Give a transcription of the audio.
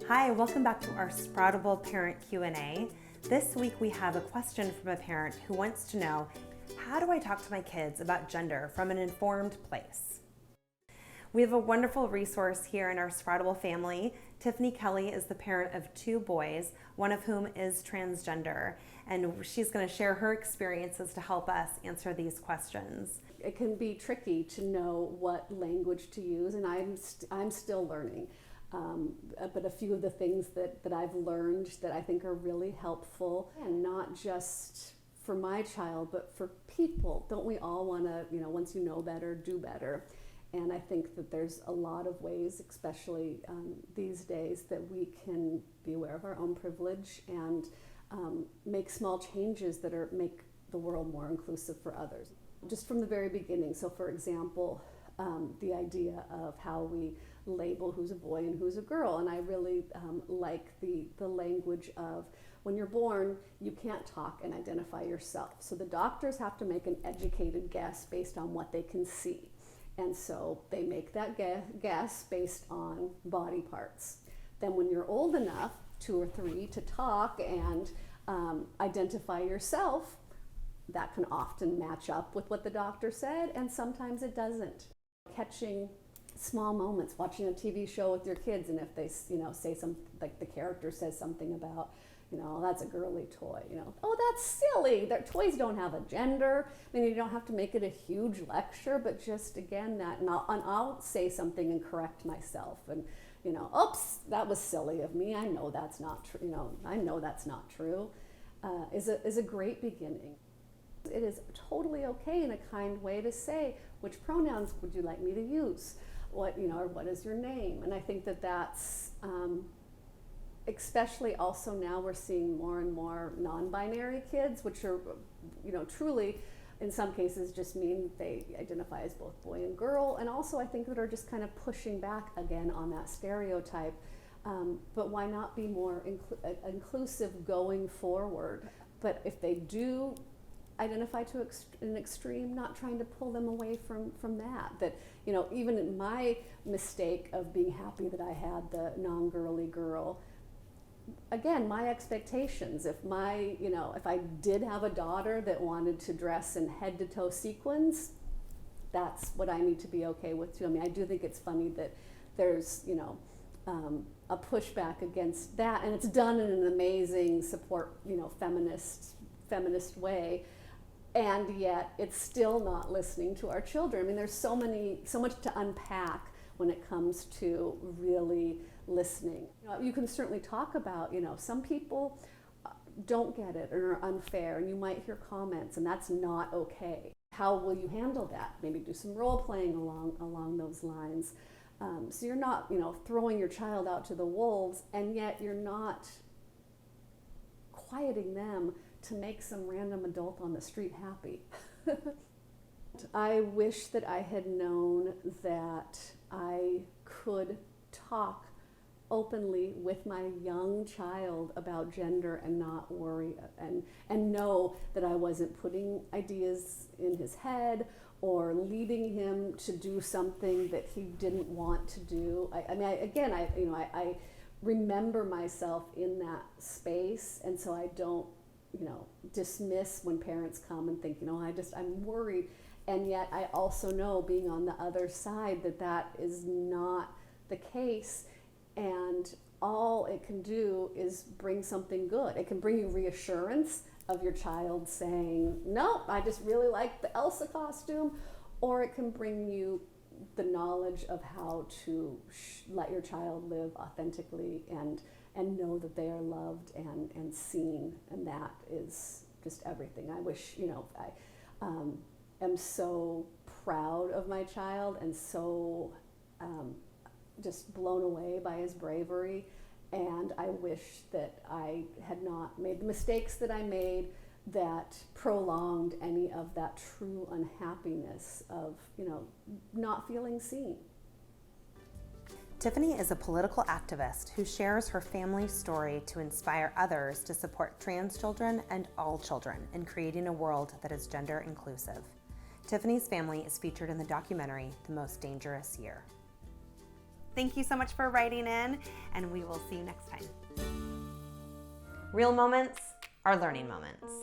Hi, welcome back to our Sproutable Parent Q&A. This week we have a question from a parent who wants to know, how do I talk to my kids about gender from an informed place? We have a wonderful resource here in our Sproutable family. Tiffany Kelly is the parent of 2 boys, one of whom is transgender, and she's going to share her experiences to help us answer these questions. It can be tricky to know what language to use, and I'm still learning. But a few of the things that I've learned that I think are really helpful, and not just for my child, but for people. Don't we all want to, once you know better, do better? And I think that there's a lot of ways, especially these days, that we can be aware of our own privilege and make small changes that make the world more inclusive for others. Just from the very beginning. So for example, the idea of how we label who's a boy and who's a girl. And I really like the language of, when you're born, you can't talk and identify yourself. So the doctors have to make an educated guess based on what they can see. And so they make that guess based on body parts. Then when you're old enough, 2 or 3, to talk and identify yourself, that can often match up with what the doctor said, and sometimes it doesn't. Catching small moments, watching a TV show with your kids, and if they say something, like the character says something about, that's a girly toy, oh, that's silly, their toys don't have a gender. I mean, you don't have to make it a huge lecture, but just again that, and I'll say something and correct myself, and oops, that was silly of me, I know that's not true, I know that's not true, is a great beginning. It is totally okay in a kind way to say, which pronouns would you like me to use? What, or what is your name? And I think that that's, especially also now we're seeing more and more non-binary kids, which are, truly, in some cases just mean they identify as both boy and girl. And also I think that are just kind of pushing back again on that stereotype. But why not be more inclusive going forward? But if they do identify to an extreme, not trying to pull them away from that, even in my mistake of being happy that I had the non-girly girl, again, my expectations, if I did have a daughter that wanted to dress in head to toe sequins, that's what I need to be okay with too. I mean, I do think it's funny that there's, a pushback against that, and it's done in an amazing support, feminist way. And yet it's still not listening to our children. I mean, there's so much to unpack when it comes to really listening. You can certainly talk about, some people don't get it or are unfair, and you might hear comments, and that's not okay. How will you handle that? Maybe do some role playing along those lines. So you're not, throwing your child out to the wolves, and yet you're not quieting them to make some random adult on the street happy. I wish that I had known that I could talk openly with my young child about gender and not worry and know that I wasn't putting ideas in his head or leading him to do something that he didn't want to do. I remember myself in that space, and so I don't dismiss when parents come and think, I'm worried. And yet I also know, being on the other side, that is not the case. And all it can do is bring something good. It can bring you reassurance of your child saying, no, I just really like the Elsa costume. Or it can bring you the knowledge of how to let your child live authentically and know that they are loved and seen, and that is just everything. I wish, I am so proud of my child and so just blown away by his bravery, and I wish that I had not made the mistakes that I made that prolonged any of that true unhappiness of, not feeling seen. Tiffany is a political activist who shares her family's story to inspire others to support trans children and all children in creating a world that is gender inclusive. Tiffany's family is featured in the documentary The Most Dangerous Year. Thank you so much for writing in, and we will see you next time. Real moments are learning moments.